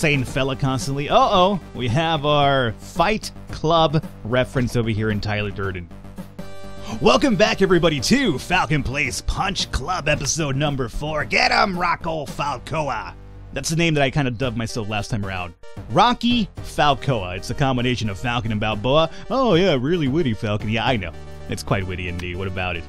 saying fella constantly. Uh-oh, we have our Fight Club reference over here in Tyler Durden. Welcome back, everybody, to Falcon Plays Punch Club episode number 4. Get 'em, Rocco Falcoa! That's the name that I kind of dubbed myself last time around. Rocky Falcoa. It's a combination of Falcon and Balboa. Oh yeah, really witty, Falcon. Yeah, I know. It's quite witty indeed. What about it?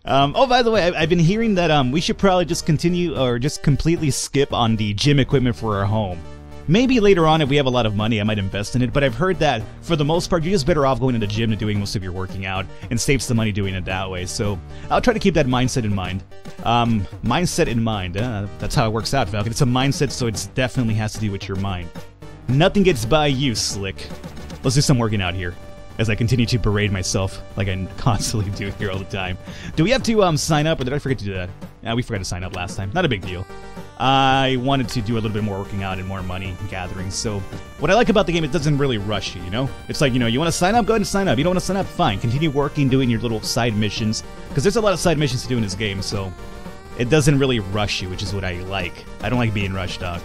Oh, by the way, I've been hearing that we should probably just continue or just completely skip on the gym equipment for our home. Maybe later on, if we have a lot of money, I might invest in it, but I've heard that, for the most part, you're just better off going to the gym and doing most of your working out, and saves the money doing it that way, so I'll try to keep that mindset in mind. That's how it works out, Falcon. It's a mindset, so it definitely has to do with your mind. Nothing gets by you, Slick. Let's do some working out here, as I continue to berate myself, like I constantly do here all the time. Do we have to sign up, or did I forget to do that? Yeah, we forgot to sign up last time. Not a big deal. I wanted to do a little bit more working out and more money gathering, so what I like about the game, it doesn't really rush you, you know? It's like, you know, you want to sign up, go ahead and sign up. You don't want to sign up, fine. Continue working, doing your little side missions, because there's a lot of side missions to do in this game, so it doesn't really rush you, which is what I like. I don't like being rushed, dog.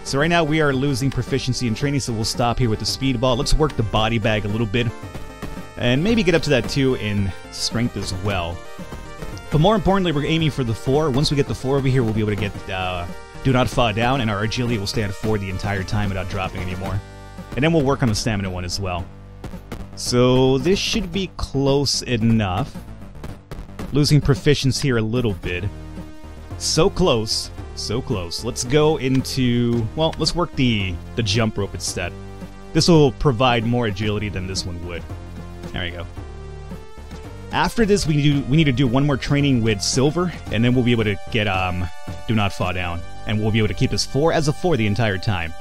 So right now we are losing proficiency in training, so we'll stop here with the speedball. Let's work the body bag a little bit, and maybe get up to that 2 in strength as well. But more importantly, we're aiming for the 4. Once we get the 4 over here, we'll be able to get Do Not Fall Down, and our agility will stay at 4 the entire time without dropping anymore. And then we'll work on the stamina one as well. So this should be close enough. Losing proficiency here a little bit. So close. So close. Let's go into... Well, let's work the jump rope instead. This will provide more agility than this one would. There we go. After this, we need to do one more training with Silver, and then we'll be able to get Do Not Fall Down, and we'll be able to keep this 4 as a 4 the entire time.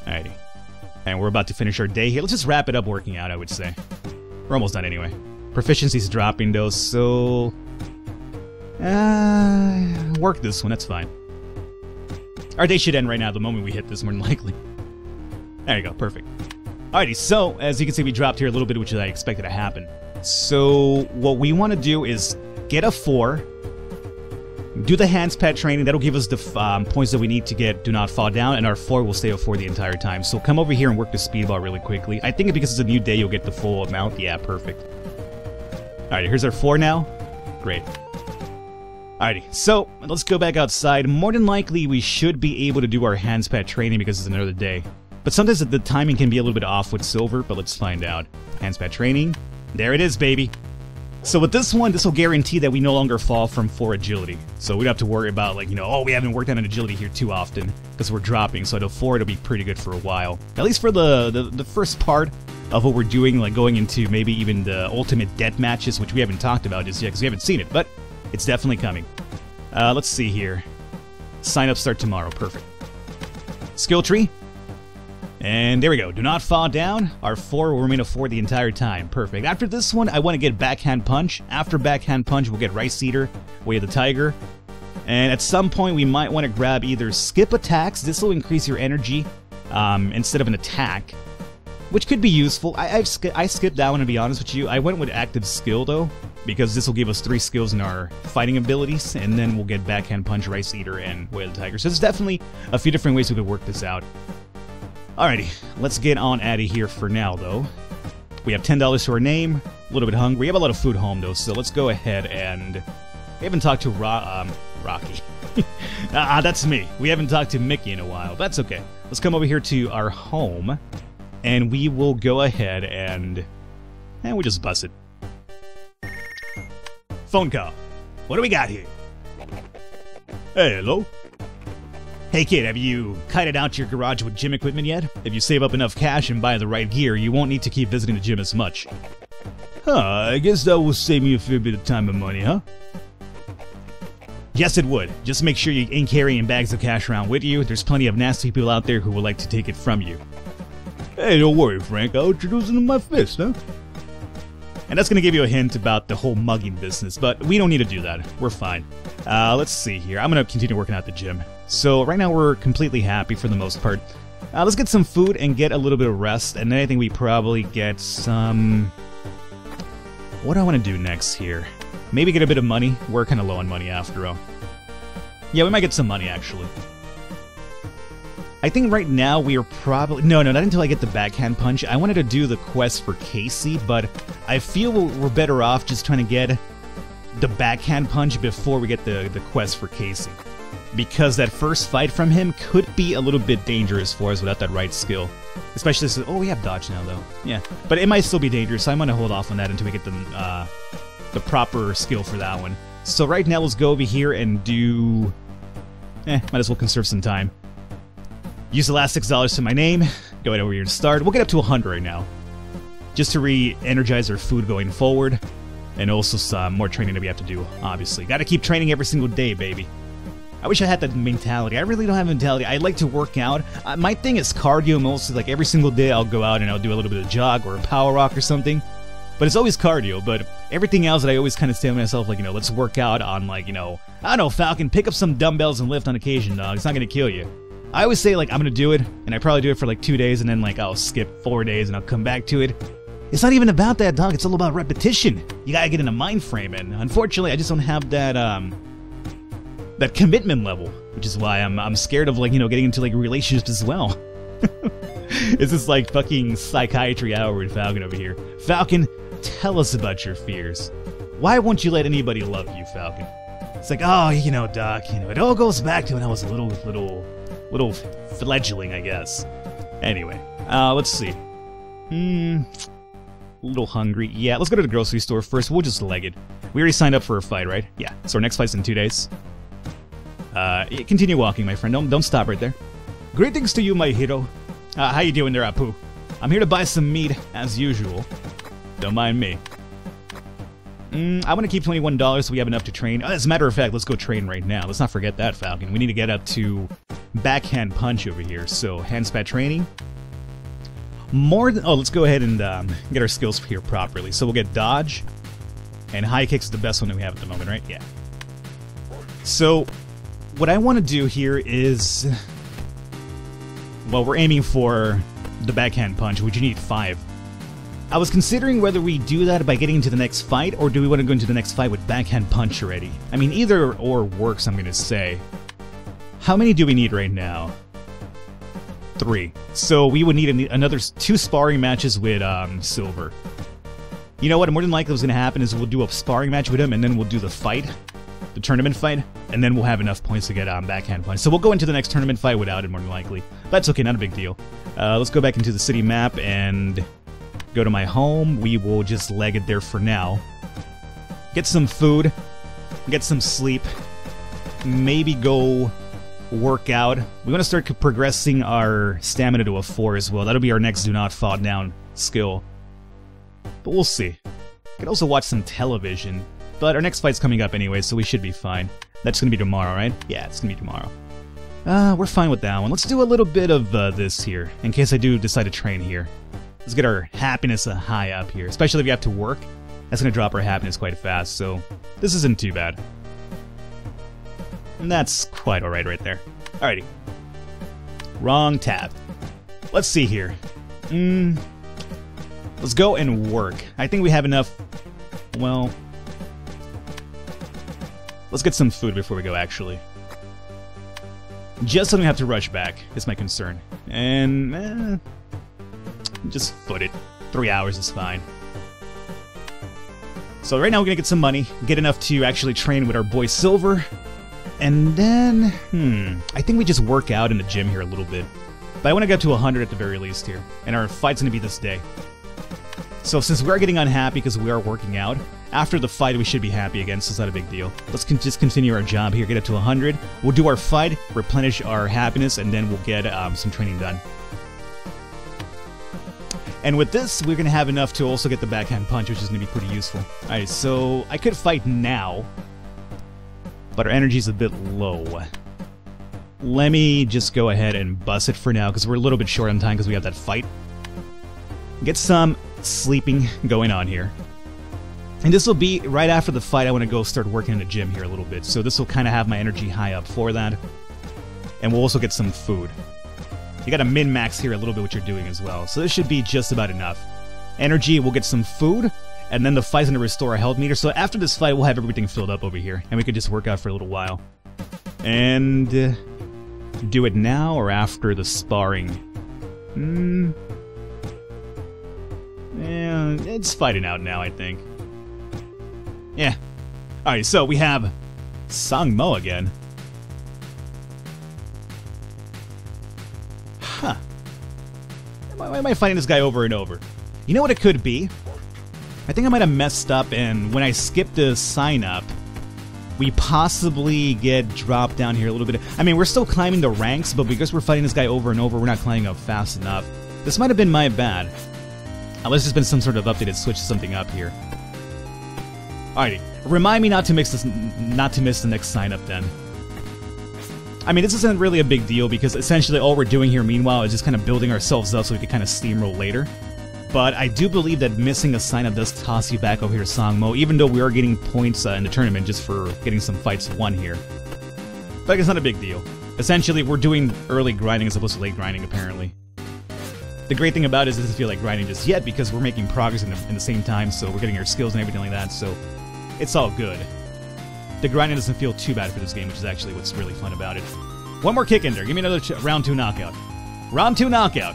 Alrighty. And we're about to finish our day here. Let's just wrap it up working out, I would say. We're almost done anyway. Proficiency's dropping though, so... work this one, that's fine. Our day should end right now the moment we hit this, more than likely. There you go, perfect. Alrighty, so, as you can see, we dropped here a little bit, which I expected to happen. So, what we want to do is get a 4, do the hands pad training, that'll give us the points that we need to get Do Not Fall Down, and our 4 will stay at 4 the entire time. So come over here and work the speedball really quickly. I think because it's a new day, you'll get the full amount. Yeah, perfect. Alright, here's our 4 now. Great. Alrighty, so, let's go back outside. More than likely, we should be able to do our hands pad training because it's another day. But sometimes the timing can be a little bit off with Silver, but let's find out. Hands pad training. There it is, baby. So with this one, this will guarantee that we no longer fall from 4 agility. So we don't have to worry about, like, you know, oh, we haven't worked on an agility here too often because we're dropping. So at a 4, it'll be pretty good for a while. At least for the first part of what we're doing, like going into maybe even the ultimate death matches, which we haven't talked about just yet because we haven't seen it, but it's definitely coming. Let's see here. Sign up start tomorrow. Perfect. Skill tree. And there we go. Do Not Fall Down. Our 4 will remain a 4 the entire time. Perfect. After this one, I want to get Backhand Punch. After Backhand Punch, we'll get Rice Eater, Way of the Tiger. And at some point, we might want to grab either Skip Attacks. This will increase your energy instead of an attack, which could be useful. I skipped that one, to be honest with you. I went with Active Skill, though, because this will give us 3 skills in our fighting abilities, and then we'll get Backhand Punch, Rice Eater, and Way of the Tiger. So there's definitely a few different ways we could work this out. Alrighty, let's get on out of here for now, though. We have $10 to our name, a little bit hungry. We have a lot of food home, though, so let's go ahead and... We haven't talked to Rocky. That's me. We haven't talked to Mickey in a while. That's okay. Let's come over here to our home, and we will go ahead and we'll just bust it. Phone call. What do we got here? Hey, hello? Hey kid, have you kited out your garage with gym equipment yet? If you save up enough cash and buy the right gear, you won't need to keep visiting the gym as much. Huh, I guess that will save me a fair bit of time and money, huh? Yes, it would. Just make sure you ain't carrying bags of cash around with you. There's plenty of nasty people out there who would like to take it from you. Hey, don't worry, Frank. I'll introduce him to my fist, huh? And that's going to give you a hint about the whole mugging business, but we don't need to do that. We're fine. Let's see here. I'm going to continue working out the gym. So right now we're completely happy for the most part. Let's get some food and get a little bit of rest, and then I think we probably get some... What do I want to do next here? Maybe get a bit of money. We're kind of low on money after all. Yeah, we might get some money, actually. I think right now we are probably... No, not until I get the backhand punch. I wanted to do the quest for Casey, but I feel we're better off just trying to get the backhand punch before we get the quest for Casey. Because that first fight from him could be a little bit dangerous for us without that right skill. Especially this... Oh, we have dodge now, though. Yeah, but it might still be dangerous, so I'm going to hold off on that until we get the proper skill for that one. So right now, let's go over here and do... might as well conserve some time. Use the last $6 to my name. Go ahead over here and start. We'll get up to 100 right now. Just to re-energize our food going forward. And also some more training that we have to do, obviously. Gotta keep training every single day, baby. I wish I had that mentality. I really don't have mentality. I like to work out. My thing is cardio mostly. Like every single day I'll go out and I'll do a little bit of jog or a power walk or something. But it's always cardio. But everything else that I always kind of say to myself, like, let's work out on, like, I don't know, Falcon, pick up some dumbbells and lift on occasion, dog. It's not gonna kill you. I always say, like, I'm gonna do it, and I probably do it for like 2 days, and then, like, I'll skip 4 days and I'll come back to it. It's not even about that, dog. It's all about repetition. You gotta get in a mind frame, and unfortunately, I just don't have that, that commitment level, which is why I'm scared of, like, getting into, like, relationships as well. It's just like fucking psychiatry hour with Falcon over here. Falcon, tell us about your fears. Why won't you let anybody love you, Falcon? It's like, oh, Doc, it all goes back to when I was a little fledgling, I guess. Anyway, let's see. A little hungry. Yeah, let's go to the grocery store first. We'll just leg it. We already signed up for a fight, right? Yeah, so our next fight's in 2 days. Continue walking, my friend. Don't stop right there. Greetings to you, my hero. How you doing there, Apu? I'm here to buy some meat, as usual. Don't mind me. I want to keep $21 so we have enough to train. As a matter of fact, let's go train right now. Let's not forget that, Falcon. We need to get up to backhand punch over here. So, hand spat training. Let's go ahead and get our skills here properly. So we'll get dodge. And high kicks is the best one that we have at the moment, right? Yeah. So, what I want to do here is... Well, we're aiming for the backhand punch, which you need 5. I was considering whether we do that by getting into the next fight, or do we want to go into the next fight with backhand punch already? I mean, either or works, I'm going to say. How many do we need right now? 3. So we would need another 2 sparring matches with Silver. You know what? More than likely what's going to happen is we'll do a sparring match with him, and then we'll do the fight, the tournament fight, and then we'll have enough points to get backhand punch. So we'll go into the next tournament fight without it, more than likely. That's okay, not a big deal. Let's go back into the city map and... go to my home. We will just leg it there for now. Get some food. Get some sleep. Maybe go work out. We want to start progressing our stamina to a 4 as well. That'll be our next do not fall down skill. But we'll see. Could also watch some television. But our next fight's coming up anyway, so we should be fine. That's going to be tomorrow, right? Yeah, it's going to be tomorrow. We're fine with that one. Let's do a little bit of this here, in case I do decide to train here. Let's get our happiness high up here, especially if we have to work. That's going to drop our happiness quite fast, so this isn't too bad. And that's quite alright right there. Alrighty. Wrong tab. Let's see here. Let's go and work. I think we have enough... Well... Let's get some food before we go, actually. Just so we don't have to rush back, is my concern. And... just foot it. 3 hours is fine. So right now we're gonna get some money, get enough to actually train with our boy Silver, and then, I think we just work out in the gym here a little bit. But I want to get to 100 at the very least here, and our fight's gonna be this day. So since we are getting unhappy because we are working out, after the fight we should be happy again, so it's not a big deal. Let's just continue our job here, get up to 100. We'll do our fight, replenish our happiness, and then we'll get some training done. And with this, we're going to have enough to also get the backhand punch, which is going to be pretty useful. Alright, so I could fight now, but our energy's a bit low. Let me just go ahead and bust it for now, because we're a little bit short on time because we have that fight. Get some sleeping going on here. And this will be right after the fight. I want to go start working in the gym here a little bit, so this will kind of have my energy high up for that. And we'll also get some food. You gotta min-max here a little bit what you're doing as well. So this should be just about enough. Energy, we'll get some food, and then the fight's gonna restore our health meter. So after this fight, we'll have everything filled up over here, and we could just work out for a little while. And Do it now or after the sparring? Yeah, it's fighting out now, I think. Yeah. Alright, so we have Sangmo again. Huh. Why am I fighting this guy over and over? You know what it could be? I think I might have messed up, and when I skipped the sign-up, we possibly get dropped down here a little bit. I mean, we're still climbing the ranks, but because we're fighting this guy over and over, we're not climbing up fast enough. This might have been my bad. Unless there's been some sort of updated switch something up here. Alrighty. Remind me not to miss the next sign-up then. I mean, this isn't really a big deal because essentially all we're doing here meanwhile is just kind of building ourselves up so we can kind of steamroll later. But I do believe that missing a sign-up does toss you back over here to Sangmo, even though we are getting points in the tournament just for getting some fights won here. But it's not a big deal. Essentially, we're doing early grinding as opposed to late grinding, apparently. The great thing about it is it doesn't feel like grinding just yet because we're making progress in the same time, so we're getting our skills and everything like that, so it's all good. The grinding doesn't feel too bad for this game, which is actually what's really fun about it. One more kick in there. Give me another round 2 knockout. Round 2 knockout.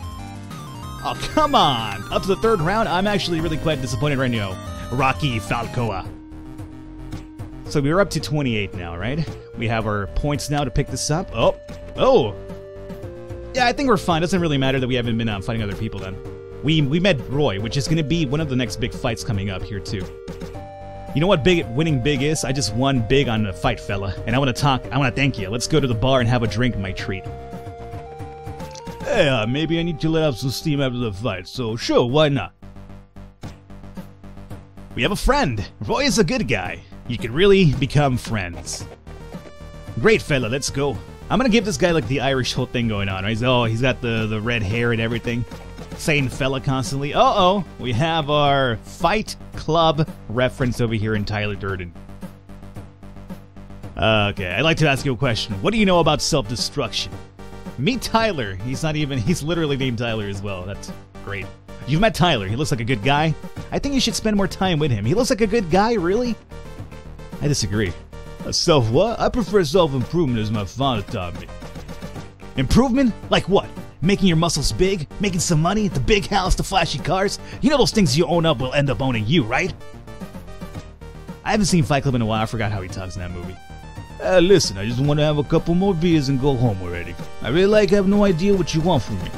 Oh, come on! Up to the 3rd round? I'm actually really quite disappointed right now. Rocky Falcoa. So we're up to 28 now, right? We have our points now to pick this up. Oh! Oh! Yeah, I think we're fine. Doesn't really matter that we haven't been fighting other people then. We met Roy, which is going to be one of the next big fights coming up here too. You know what winning big is? I just won big on the fight, fella. And I want to thank you. Let's go to the bar and have a drink, my treat. Yeah, maybe I need to let off some steam after the fight, so sure, why not? We have a friend. Roy is a good guy. You can really become friends. Great, fella, let's go. I'm gonna give this guy like the Irish whole thing going on, right? He's got the red hair and everything. Saying fella constantly. Uh-oh, we have our Fight Club reference over here in Tyler Durden. Okay, I'd like to ask you a question. What do you know about self-destruction? Meet Tyler. He's literally named Tyler as well. That's great. You've met Tyler. He looks like a good guy. I think you should spend more time with him. He looks like a good guy, really? I disagree. Self-what? I prefer self-improvement as my father taught me. Improvement? Like what? Making your muscles big? Making some money? The big house? The flashy cars? You know those things you own up will end up owning you, right? I haven't seen Fight Club in a while. I forgot how he talks in that movie. Listen, I just want to have a couple more beers and go home already. I really have no idea what you want from me.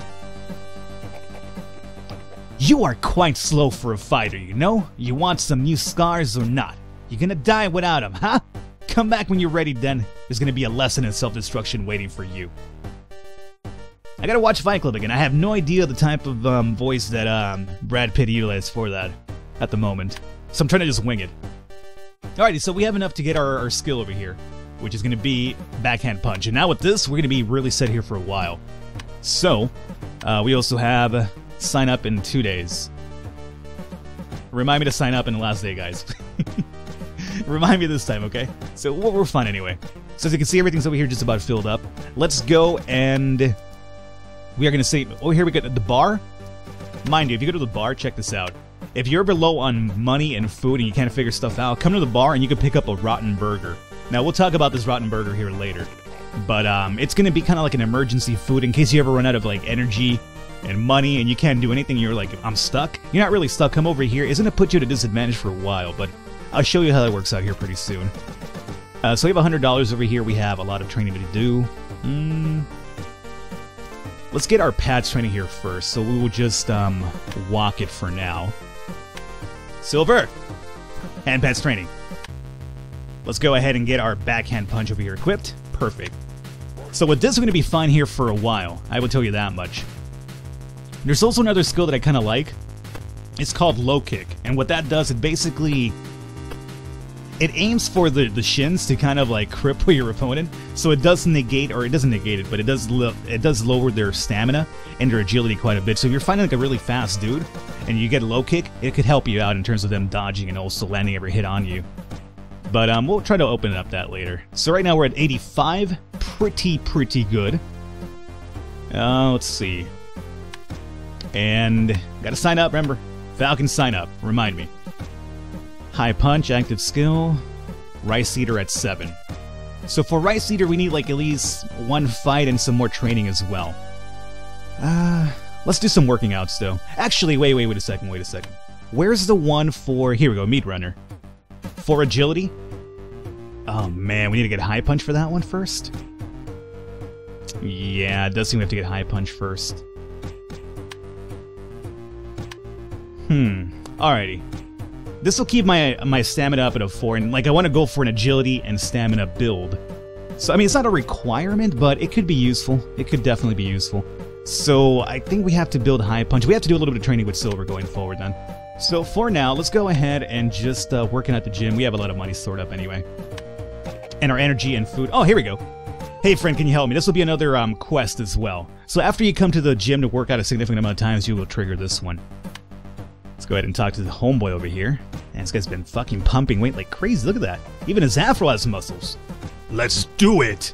You are quite slow for a fighter, you know? You want some new scars or not? You're gonna die without them, huh? Come back when you're ready then. There's gonna be a lesson in self-destruction waiting for you. I gotta watch Fight Club again. I have no idea the type of voice that Brad Pitt utilized for that at the moment. So I'm trying to just wing it. Alrighty, so we have enough to get our skill over here, which is going to be backhand punch. And now with this, we're going to be really set here for a while. So, we also have sign up in 2 days. Remind me to sign up in the last day, guys. Remind me this time, okay? So, we're fine anyway. So, as you can see, everything's over here just about filled up. Let's go and we are going to say, oh, here we go, the bar. Mind you, if you go to the bar, check this out. If you're below on money and food and you can't figure stuff out, come to the bar and you can pick up a rotten burger. Now, we'll talk about this rotten burger here later. But it's going to be kind of like an emergency food in case you ever run out of like energy and money and you can't do anything. You're like, I'm stuck. You're not really stuck. Come over here. It's going to put you at a disadvantage for a while, but I'll show you how that works out here pretty soon. So we have $100 over here. We have a lot of training to do. Let's get our pads training here first. So we will just walk it for now. Silver! Hand pads training. Let's go ahead and get our backhand punch over here equipped. Perfect. So with this, we're going to be fine here for a while. I will tell you that much. There's also another skill that I kind of like. It's called low kick. And what that does, it basically... it aims for the shins to kind of like cripple your opponent. So it does negate, or it doesn't negate it, but it does lower their stamina and their agility quite a bit. So if you're fighting like a really fast dude and you get a low kick, it could help you out in terms of them dodging and also landing every hit on you. But we'll try to open up that later. So right now we're at 85. Pretty good. Let's see. And gotta sign up, remember. Falcon sign up. Remind me. High punch, active skill. Rice eater at 7. So for Rice Eater, we need like at least one fight and some more training as well. Let's do some working outs though. Actually, wait a second. Where's the one for, here we go, Meat Runner. For agility? Oh man, we need to get High Punch for that one first? Yeah, it does seem we have to get High Punch first. Alrighty. This will keep my stamina up at a 4, and like I want to go for an agility and stamina build. So I mean, it's not a requirement, but it could be useful. It could definitely be useful. So I think we have to build High Punch. We have to do a little bit of training with Silver going forward then. So for now, let's go ahead and just working at the gym. We have a lot of money stored up anyway. And our energy and food. Oh, here we go. Hey friend, can you help me? This will be another quest as well. So after you come to the gym to work out a significant amount of times, you will trigger this one. Let's go ahead and talk to the homeboy over here. Man, this guy's been fucking pumping weight like crazy. Look at that. Even his afro has muscles. Let's do it!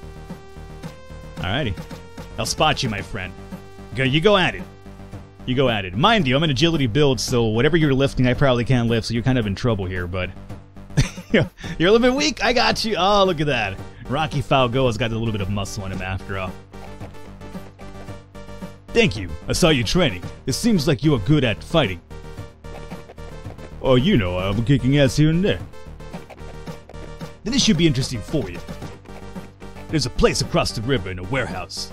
Alrighty. I'll spot you, my friend. You go at it. You go at it. Mind you, I'm an agility build, so whatever you're lifting, I probably can't lift, so you're kind of in trouble here, but... You're a little bit weak? I got you. Oh, look at that. Rocky Falgoa's got a little bit of muscle on him after all. Thank you. I saw you training. It seems like you are good at fighting. Oh, you know, I'm kicking ass here and there. Then this should be interesting for you. There's a place across the river in a warehouse.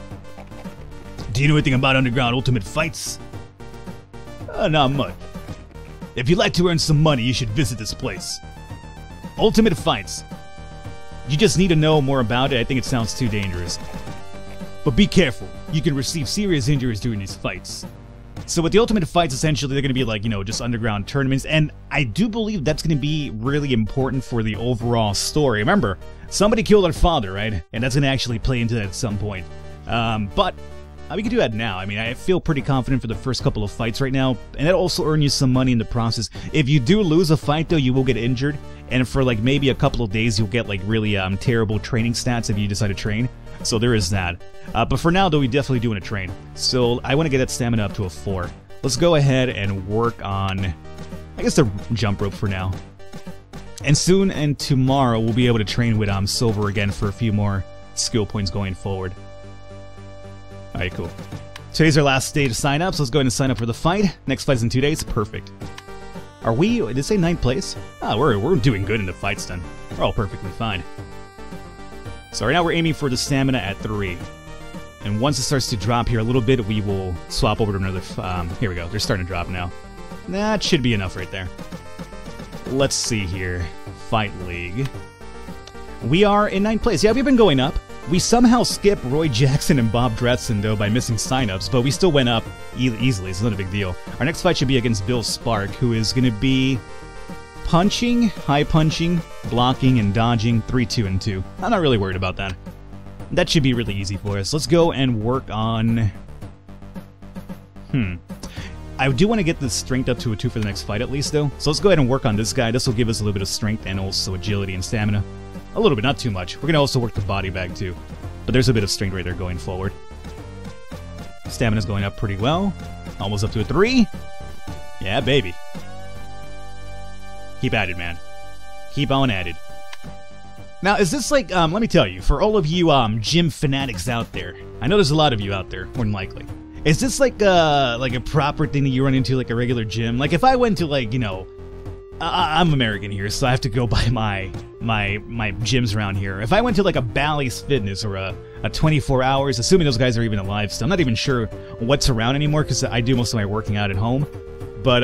Do you know anything about underground ultimate fights? Not much. If you'd like to earn some money, you should visit this place. Ultimate fights. You just need to know more about it. I think it sounds too dangerous. But be careful. You can receive serious injuries during these fights. So with the ultimate fights, essentially, they're going to be like, you know, just underground tournaments. And I do believe that's going to be really important for the overall story. Remember, somebody killed our father, right? And that's going to actually play into that at some point. But we can do that now. I mean, I feel pretty confident for the first couple of fights right now. And that'll also earn you some money in the process. If you do lose a fight, though, you will get injured. And for like maybe a couple of days, you'll get like really terrible training stats if you decide to train. So there is that. But for now, though, we definitely do want to train. So I want to get that stamina up to a 4. Let's go ahead and work on, I guess, the jump rope for now. And soon and tomorrow, we'll be able to train with Silver again for a few more skill points going forward. Alright, cool. Today's our last day to sign up, so let's go ahead and sign up for the fight. Next fight's in 2 days. Perfect. Are we, did it say 9th place? Ah, we're doing good in the fights then. We're all perfectly fine. So right now we're aiming for the stamina at 3. And once it starts to drop here a little bit, we will swap over to another, here we go. They're starting to drop now. That should be enough right there. Let's see here. Fight League. We are in 9th place. Yeah, we've been going up. We somehow skipped Roy Jackson and Bob Dretson, though, by missing signups, but we still went up easily. It's not a big deal. Our next fight should be against Bill Spark, who is going to be punching, high punching, blocking, and dodging 3, 2, and 2. I'm not really worried about that. That should be really easy for us. Let's go and work on... I do want to get the strength up to a 2 for the next fight at least, though. So let's go ahead and work on this guy. This will give us a little bit of strength and also agility and stamina. A little bit, not too much. We're going to also work the body bag too. But there's a bit of strength right there going forward. Stamina's going up pretty well. Almost up to a 3. Yeah, baby. Keep at it, man. Keep on at it. Now, is this like, let me tell you, for all of you gym fanatics out there, I know there's a lot of you out there, more than likely. Is this like a proper thing that you run into like a regular gym? Like if I went to like, you know, I'm American here, so I have to go by my gyms around here. If I went to like a Bally's Fitness or a 24 Hours, assuming those guys are even alive still, I'm not even sure what's around anymore because I do most of my working out at home. But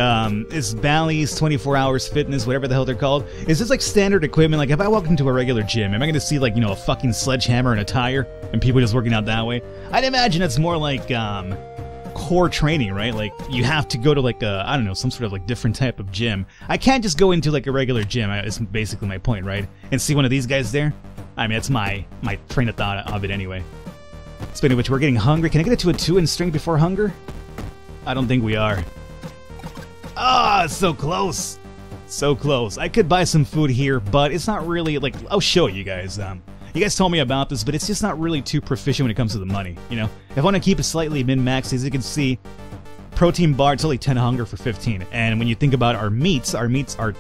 it's Bally's 24 Hours Fitness, whatever the hell they're called. Is this like standard equipment? Like if I walk into a regular gym, am I going to see like, you know, a fucking sledgehammer and a tire and people just working out that way? I'd imagine it's more like core training, right? Like you have to go to like a, I don't know, some sort of like different type of gym. I can't just go into like a regular gym. It's basically my point, right? And see one of these guys there. I mean, that's my train of thought of it anyway. Speaking of which, we're getting hungry. Can I get it to a 2 in strength before hunger? I don't think we are. Ah, it's so close. So close. I could buy some food here, but it's not really like, I'll show you guys. You guys told me about this, but it's just not really too proficient when it comes to the money, you know? If I want to keep it slightly min-maxed, as you can see, protein bar, it's only 10 hunger for 15. And when you think about our meats are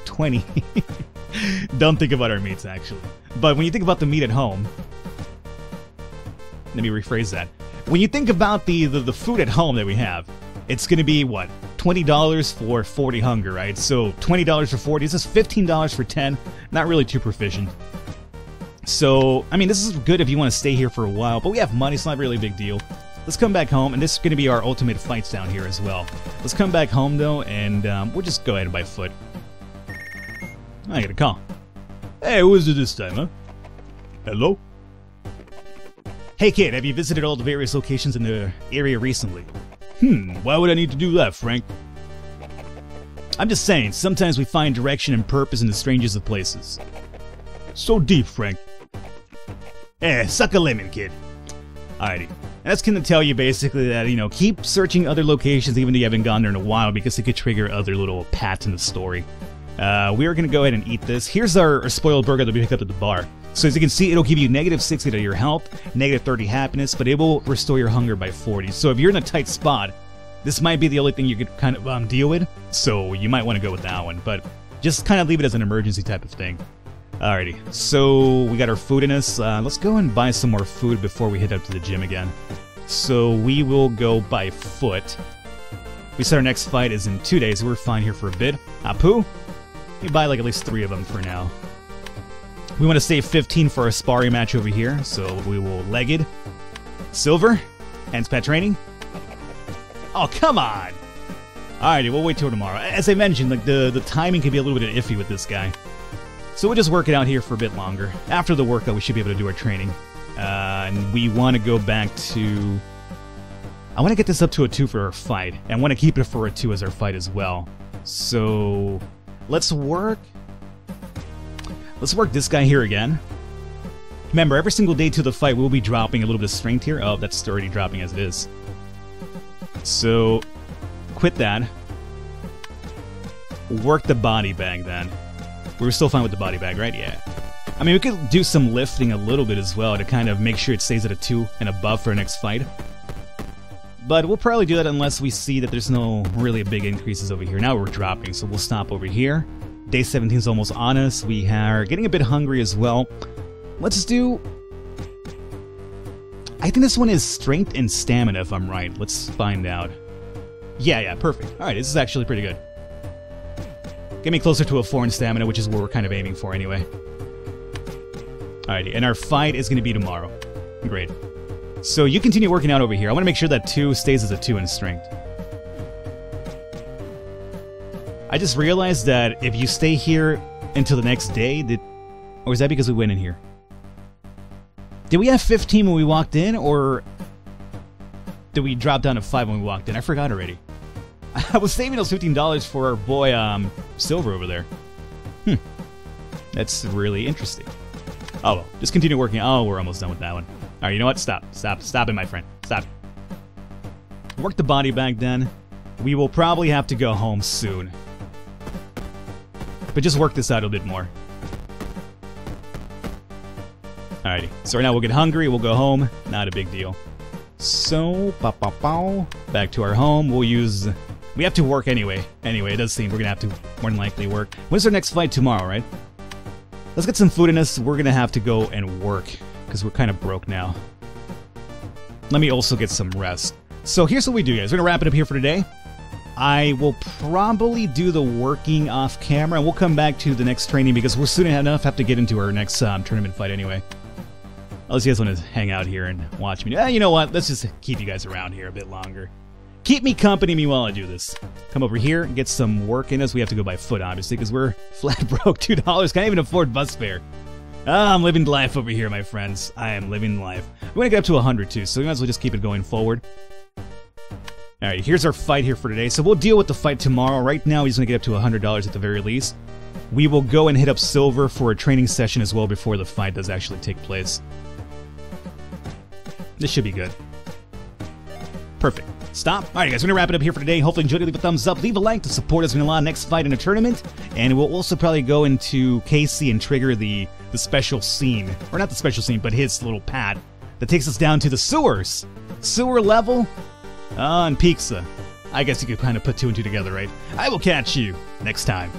20. Don't think about our meats, actually. But when you think about the meat at home... Let me rephrase that. When you think about the food at home that we have, it's going to be, what, $20 for 40 hunger, right? So $20 for 40, this is $15 for 10. Not really too proficient. So, I mean, this is good if you want to stay here for a while, but we have money, it's not really a big deal. Let's come back home, and this is going to be our ultimate fights down here as well. Let's come back home, though, and we'll just go ahead and by foot. I got a call. Hey, who is it this time, huh? Hello? Hey kid, have you visited all the various locations in the area recently? Why would I need to do that, Frank? I'm just saying, sometimes we find direction and purpose in the strangest of places. So deep, Frank. Suck a lemon, kid. Alrighty. And that's gonna tell you basically that, you know, keep searching other locations even though you haven't gone there in a while because it could trigger other little paths in the story. We are gonna go ahead and eat this. Here's our spoiled burger that we picked up at the bar. So as you can see, it'll give you negative 60 to your health, negative 30 happiness, but it will restore your hunger by 40. So if you're in a tight spot, this might be the only thing you could kind of deal with. So you might want to go with that one, but just kind of leave it as an emergency type of thing. Alrighty, so we got our food in us. Let's go and buy some more food before we head up to the gym again. So we will go by foot. We said our next fight is in 2 days. We're fine here for a bit. Apu? We buy like at least 3 of them for now. We want to save 15 for our sparring match over here, so we will legged. Silver? Hands pat training? Oh, come on! Alrighty, we'll wait till tomorrow. As I mentioned, like the timing can be a little bit iffy with this guy. So we'll just work it out here for a bit longer. After the workout, we should be able to do our training. And we want to go back to... I want to get this up to a 2 for our fight. And I want to keep it for a 2 as our fight as well. So... let's work this guy here again. Remember, every single day to the fight, we'll be dropping a little bit of strength here. Oh, that's already dropping as it is. So, quit that. Work the body bag then. We were still fine with the body bag, right? Yeah. I mean, we could do some lifting a little bit as well to kind of make sure it stays at a 2 and above for our next fight. But we'll probably do that unless we see that there's no really big increases over here. Now we're dropping, so we'll stop over here. Day 17 is almost on us. We are getting a bit hungry as well. Let's do... I think this one is strength and stamina, if I'm right. Let's find out. Yeah, perfect. Alright, this is actually pretty good. Get me closer to a 4 in stamina, which is what we're kind of aiming for anyway. Alrighty, and our fight is going to be tomorrow. Great. So you continue working out over here. I want to make sure that 2 stays as a 2 in strength. I just realized that if you stay here until the next day, or is that because we went in here? Did we have 15 when we walked in, or did we drop down to 5 when we walked in? I forgot already. I was saving those $15 for our boy, Silver over there. That's really interesting. Oh well, just continue working. Oh, we're almost done with that one. Alright, you know what? Stop it, my friend. Stop. Work the body bag then. We will probably have to go home soon. But just work this out a bit more. Alrighty, so right now we'll get hungry, we'll go home, not a big deal. So, back to our home, we'll use... We have to work anyway. Anyway, it does seem we're gonna have to more than likely work. When's our next fight? Tomorrow, right? Let's get some food in us, we're gonna have to go and work, because we're kind of broke now. Let me also get some rest. So here's what we do, guys. We're gonna wrap it up here for today. I will probably do the working off camera, and we'll come back to the next training because we'll soon enough have to get into our next tournament fight anyway. Unless you guys want to hang out here and watch me. You know what? Let's just keep you guys around here a bit longer. Keep me company while I do this. Come over here and get some work in us. We have to go by foot, obviously, because we're flat broke. $2. Can't even afford bus fare. I'm living life over here, my friends. I am living life. We're going to get up to 100, too, so we might as well just keep it going forward. Alright, here's our fight here for today. So we'll deal with the fight tomorrow. Right now, he's going to get up to $100 at the very least. We will go and hit up Silver for a training session as well before the fight does actually take place. This should be good. Perfect. Stop. Alright guys, we're going to wrap it up here for today. Hopefully you enjoyed it. Leave a thumbs up. Leave a like to support us in our next fight in a tournament. And we'll also probably go into Casey and trigger the special scene. Or not the special scene, but his little pad that takes us down to the sewers. Sewer level. And pizza. I guess you could kind of put 2 and 2 together, right? I will catch you next time.